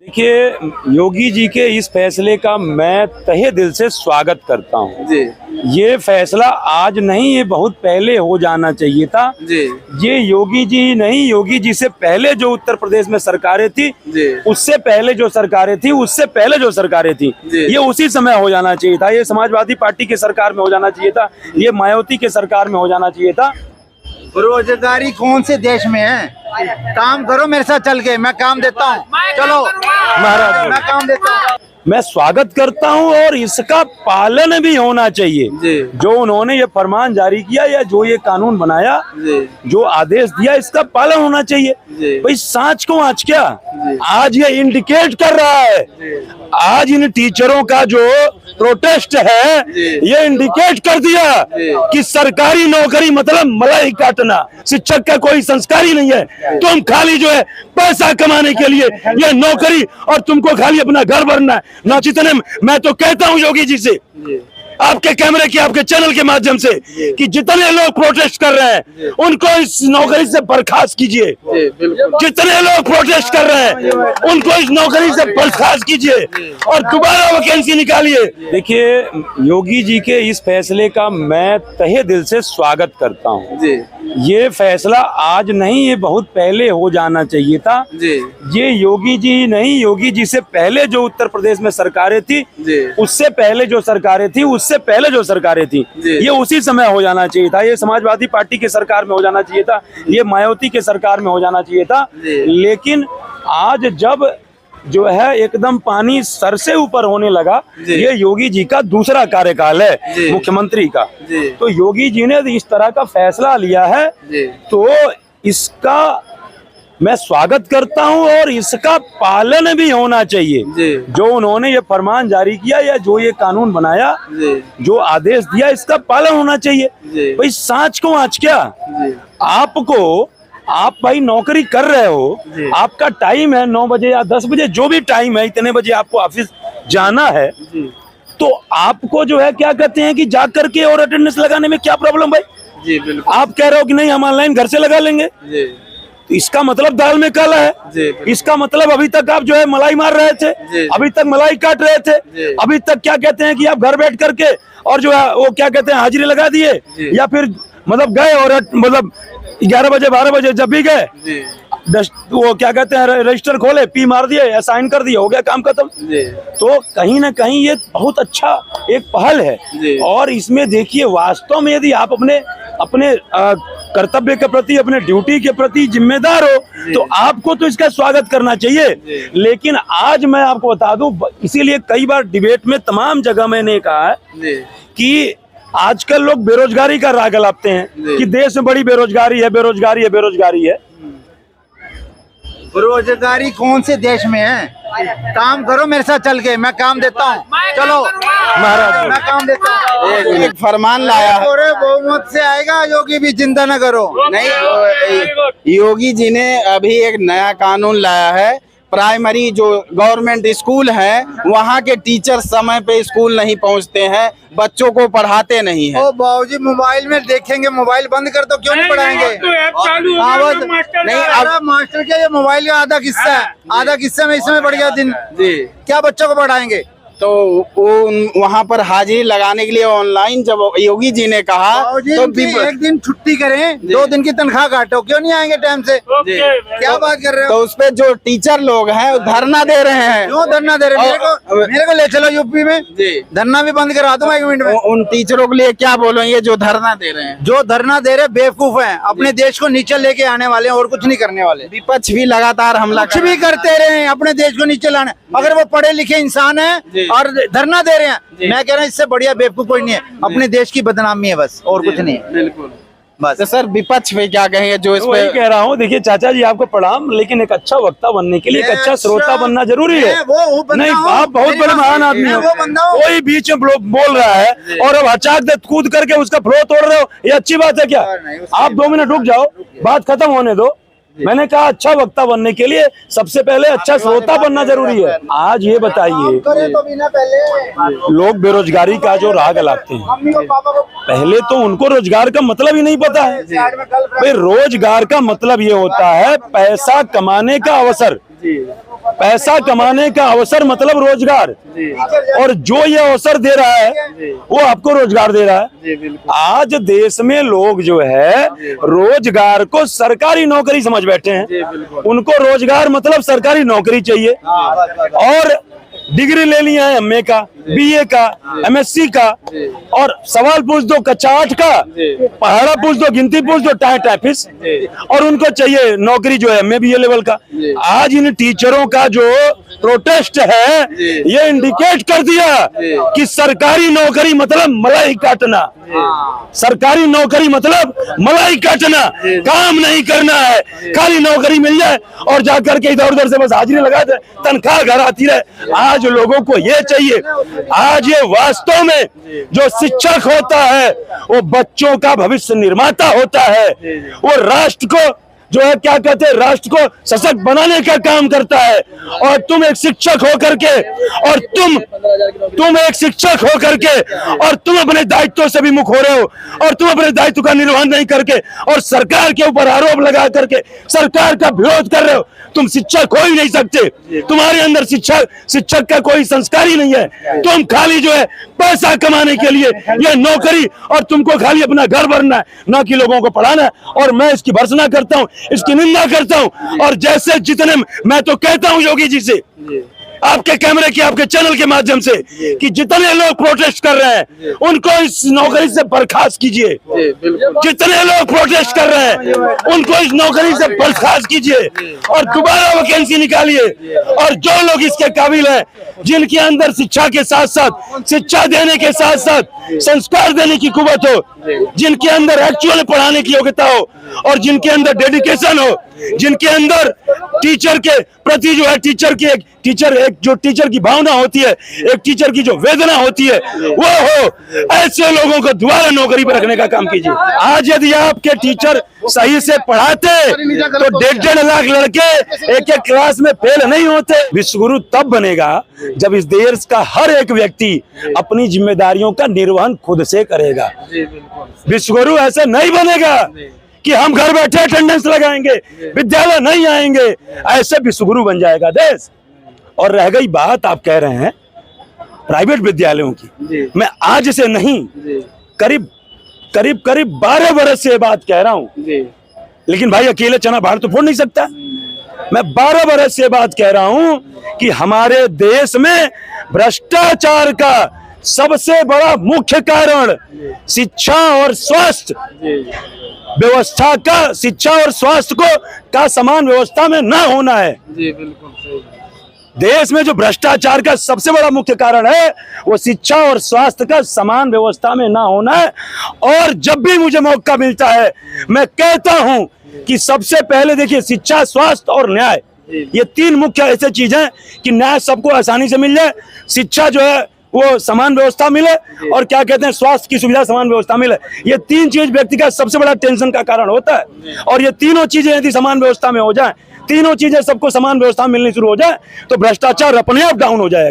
देखिए, योगी जी के इस फैसले का मैं तहे दिल से स्वागत करता हूँ जी ये फैसला आज नहीं, ये बहुत पहले हो जाना चाहिए था जी ये योगी जी नहीं, योगी जी से पहले जो उत्तर प्रदेश में सरकारें थी, जी उससे पहले जो सरकारें थी, उससे पहले जो सरकारें थी, ये उसी समय हो जाना चाहिए था। ये समाजवादी पार्टी की सरकार में हो जाना चाहिए था, ये मायावती के सरकार में हो जाना चाहिए था। रोजगारी कौन से देश में है? काम करो मेरे साथ चल के, मैं काम देता हूँ। चलो महाराज, मैं काम देता हूँ। मैं स्वागत करता हूं और इसका पालन भी होना चाहिए। जी जो उन्होंने ये फरमान जारी किया या जो ये कानून बनाया, जी जो आदेश दिया, इसका पालन होना चाहिए। जी भाई सांच को आज क्या, आज ये इंडिकेट कर रहा है, आज इन टीचरों का जो प्रोटेस्ट है, ये इंडिकेट कर दिया कि सरकारी नौकरी मतलब मलाई काटना। शिक्षक का कोई संस्कार ही नहीं है, तुम खाली जो है पैसा कमाने के लिए ये नौकरी, और तुमको खाली अपना घर भरना है ना। जितने मैं तो कहता हूँ योगी जी से, आपके कैमरे के, आपके चैनल के माध्यम से, कि जितने लोग प्रोटेस्ट कर रहे हैं उनको इस नौकरी से बर्खास्त कीजिए। जितने लोग प्रोटेस्ट कर रहे हैं उनको इस नौकरी से बर्खास्त कीजिए और दोबारा वैकेंसी निकालिए। देखिए, योगी जी के इस फैसले का मैं तहे दिल से स्वागत करता हूँ। जी ये फैसला आज नहीं, ये बहुत पहले हो जाना चाहिए था। जी ये योगी जी नहीं, योगी जी से पहले जो उत्तर प्रदेश में सरकारें थी, जी उससे पहले जो सरकारें थी, उससे पहले जो सरकारें थी, ये उसी समय हो जाना चाहिए था। ये समाजवादी पार्टी की सरकार में हो जाना चाहिए था, ये मायावती के सरकार में हो जाना चाहिए था। लेकिन आज जब जो है एकदम पानी सर से ऊपर होने लगा, ये योगी जी का दूसरा कार्यकाल है मुख्यमंत्री का, तो योगी जी ने इस तरह का फैसला लिया है, तो इसका मैं स्वागत करता हूं और इसका पालन भी होना चाहिए। जो उन्होंने ये फरमान जारी किया या जो ये कानून बनाया, जो आदेश दिया, इसका पालन होना चाहिए। भाई सांच को आज क्या, आपको, आप भाई नौकरी कर रहे हो, आपका टाइम है 9 बजे या 10 बजे, जो भी टाइम है, इतने बजे आपको ऑफिस जाना है, तो आपको जो है क्या कहते हैं कि जा करके और अटेंडेंस लगाने में क्या प्रॉब्लम भाई? जी बिल्कुल। आप कह रहे हो कि नहीं हम ऑनलाइन घर से लगा लेंगे, तो इसका मतलब दाल में काला है। इसका मतलब अभी तक आप जो है मलाई मार रहे थे, अभी तक मलाई काट रहे थे, अभी तक क्या कहते हैं कि आप घर बैठ करके और जो है वो क्या कहते हैं हाजिरी लगा दिए, या फिर मतलब गए और मतलब 11 बजे 12 बजे जब भी गए, वो क्या कहते हैं रजिस्टर खोले, पी मार दिए या साइन कर दिए, हो गया काम खत्म। तो कहीं ना कहीं ये बहुत अच्छा एक पहल है। और इसमें देखिए, वास्तव में यदि आप अपने कर्तव्य के प्रति, अपने ड्यूटी के प्रति जिम्मेदार हो, तो आपको तो इसका स्वागत करना चाहिए। लेकिन आज मैं आपको बता दूं, इसीलिए कई बार डिबेट में तमाम जगह मैंने कहा है कि आजकल लोग बेरोजगारी का राग अलापते हैं कि देश में बड़ी बेरोजगारी है, बेरोजगारी है, बेरोजगारी है। रोजगारी कौन से देश में है? काम करो मेरे साथ चल के, मैं काम देता हूँ। चलो महाराज, मैं काम देता हूँ। एक फरमान लाया है, बहुमत से आएगा, योगी भी चिंता न करो। नहीं, योगी जी ने अभी एक नया कानून लाया है। प्राइमरी जो गवर्नमेंट स्कूल है, वहाँ के टीचर समय पे स्कूल नहीं पहुँचते हैं, बच्चों को पढ़ाते नहीं है। ओ बाबूजी, मोबाइल में देखेंगे, मोबाइल बंद कर दो, क्यों नहीं पढ़ाएंगे? नहीं, अब मास्टर क्या, ये मोबाइल का आधा किस्सा है, आधा किस्सा में इसमें बढ़ गया दिन। क्या बच्चों को पढ़ाएंगे? तो वो वहाँ पर हाजिरी लगाने के लिए ऑनलाइन जब योगी जी ने कहा, तो एक दिन छुट्टी करें, 2 दिन की तनख्वाह काटो, क्यों नहीं आएंगे टाइम से? क्या बात कर रहे हो? तो उस पे जो टीचर लोग हैं वो धरना दे रहे हैं। क्यों धरना दे रहे हैं? मेरे को ले चलो यूपी में, धरना भी बंद करा दूंगा 1 मिनट में। उन टीचरों के लिए क्या बोलेंगे जो धरना दे रहे हैं? जो धरना दे रहे बेवकूफ हैं, अपने देश को नीचे लेके आने वाले हैं और कुछ नहीं करने वाले। विपक्ष भी लगातार हमला कुछ भी करते रहे, अपने देश को नीचे लाने। अगर वो पढ़े लिखे इंसान है और धरना दे रहे हैं, मैं कह रहा हूँ इससे बढ़िया बेवकूफ कोई नहीं है। अपने देश की बदनामी है बस, और कुछ नहीं है। बिल्कुल। बस तो सर, विपक्ष पे क्या कहेंगे जो इस पे? वही कह रहा हूँ, देखिए चाचा जी आपको प्रणाम, लेकिन एक अच्छा वक्ता बनने के लिए एक अच्छा श्रोता बनना जरूरी है। नहीं, आप बहुत बड़े महान आदमी हो, कोई बीच में बोल रहा है और अब अचानक कूद करके उसका फ्लो तोड़ रहे हो, ये अच्छी बात है क्या? आप 2 मिनट रुक जाओ, बात खत्म होने दो। मैंने कहा अच्छा वक्ता बनने के लिए सबसे पहले अच्छा श्रोता बनना जरूरी है। आज ये बताइए, लोग बेरोजगारी का जो राग अलापते हैं, पहले तो उनको रोजगार का मतलब ही नहीं पता है। भाई रोजगार का मतलब ये होता है पैसा कमाने का अवसर। पैसा कमाने का अवसर मतलब रोजगार, और जो ये अवसर दे रहा है वो आपको रोजगार दे रहा है। आज देश में लोग जो है रोजगार को सरकारी नौकरी समझ बैठे हैं, उनको रोजगार मतलब सरकारी नौकरी चाहिए। और डिग्री ले लिया है एमए का, बीए का, एमएससी का, और सवाल पूछ दो कक्षा 8 का, पहाड़ा पूछ दो, गिनती पूछ दो, टाइपिस्ट, और उनको चाहिए नौकरी जो है एमए बीए लेवल का। आज इन टीचरों का जो प्रोटेस्ट है ये इंडिकेट कर दिया कि सरकारी नौकरी मतलब मलाई काटना, सरकारी नौकरी मतलब मलाई काटना, काम नहीं करना है, खाली नौकरी मिल जाए और जाकर के इधर उधर से बस हाजिरी लगा दे, तनख्वाह घर आती रहे। आज लोगों को ये चाहिए, आज ये वास्तव में जो शिक्षक होता है वो बच्चों का भविष्य निर्माता होता है, वो राष्ट्र को जो है क्या कहते हैं राष्ट्र को सशक्त बनाने का काम करता है। और तुम एक शिक्षक होकर के और तुम एक शिक्षक होकर के और तुम अपने दायित्व से भी मुख हो रहे हो और तुम अपने दायित्व का निर्वहन नहीं करके और सरकार के ऊपर आरोप लगा करके सरकार का विरोध कर रहे हो। तुम शिक्षक हो ही नहीं सकते, तुम्हारे अंदर शिक्षक का कोई संस्कार ही नहीं है। तुम खाली जो है पैसा कमाने के लिए ये नौकरी, और तुमको खाली अपना घर भरना है, ना कि लोगों को पढ़ाना है। और मैं इसकी भर्त्सना करता हूँ, इसकी निंदा करता हूँ। और जैसे जितने मैं तो कहता हूँ योगी जी से, आपके कैमरे के आपके चैनल के माध्यम से, कि जितने लोग प्रोटेस्ट कर रहे हैं उनको इस नौकरी से बर्खास्त कीजिए। जितने लोग प्रोटेस्ट कर रहे हैं उनको इस नौकरी से बर्खास्त कीजिए और दोबारा वैकेंसी निकालिए। और जो लोग इसके काबिल हैं, जिनके अंदर शिक्षा के साथ साथ, शिक्षा देने के साथ साथ संस्कार देने की कुव्वत हो, जिनके अंदर एक्चुअल पढ़ाने की योग्यता हो और जिनके अंदर डेडिकेशन हो, जिनके अंदर टीचर के प्रति जो है टीचर की भावना होती है, एक टीचर की जो वेदना होती है वो हो, ऐसे लोगों को दोबारा नौकरी पर रखने का काम कीजिए। आज यदि आपके टीचर सही से पढ़ाते तो 1.5 लाख लड़के एक क्लास में फेल नहीं होते। विश्वगुरु तब बनेगा जब इस देश का हर एक व्यक्ति अपनी जिम्मेदारियों का निर्वहन खुद से करेगा। विश्वगुरु ऐसे नहीं बनेगा कि हम घर बैठे अटेंडेंस लगाएंगे, विद्यालय नहीं आएंगे, ऐसे विश्वगुरु बन जाएगा देश। और रह गई बात आप कह रहे हैं प्राइवेट विद्यालयों की, मैं आज से नहीं करीब 12 बरस से बात कह रहा हूं, लेकिन भाई अकेले चना बाहर तो फोड़ नहीं सकता। मैं 12 बरस से बात कह रहा हूं कि हमारे देश में भ्रष्टाचार का सबसे बड़ा मुख्य कारण शिक्षा और स्वास्थ्य व्यवस्था का, शिक्षा और स्वास्थ्य का समान व्यवस्था में ना होना है। जी बिल्कुल सही। देश में जो भ्रष्टाचार का सबसे बड़ा मुख्य कारण है वो शिक्षा और स्वास्थ्य का समान व्यवस्था में ना होना है। और जब भी मुझे मौका मिलता है मैं कहता हूं कि सबसे पहले देखिए शिक्षा, स्वास्थ्य और न्याय, ये 3 मुख्य ऐसे चीज हैं कि न्याय सबको आसानी से मिल जाए, शिक्षा जो है वो समान व्यवस्था मिले, और क्या कहते हैं स्वास्थ्य की सुविधा समान व्यवस्था मिले। ये 3 चीज व्यक्ति का सबसे बड़ा टेंशन का कारण होता है। और ये तीनों चीजें यदि समान व्यवस्था में हो जाए, तीनों चीजें सबको समान व्यवस्था मिलनी शुरू हो जाए तो भ्रष्टाचार अपने आप डाउन हो जाएगा।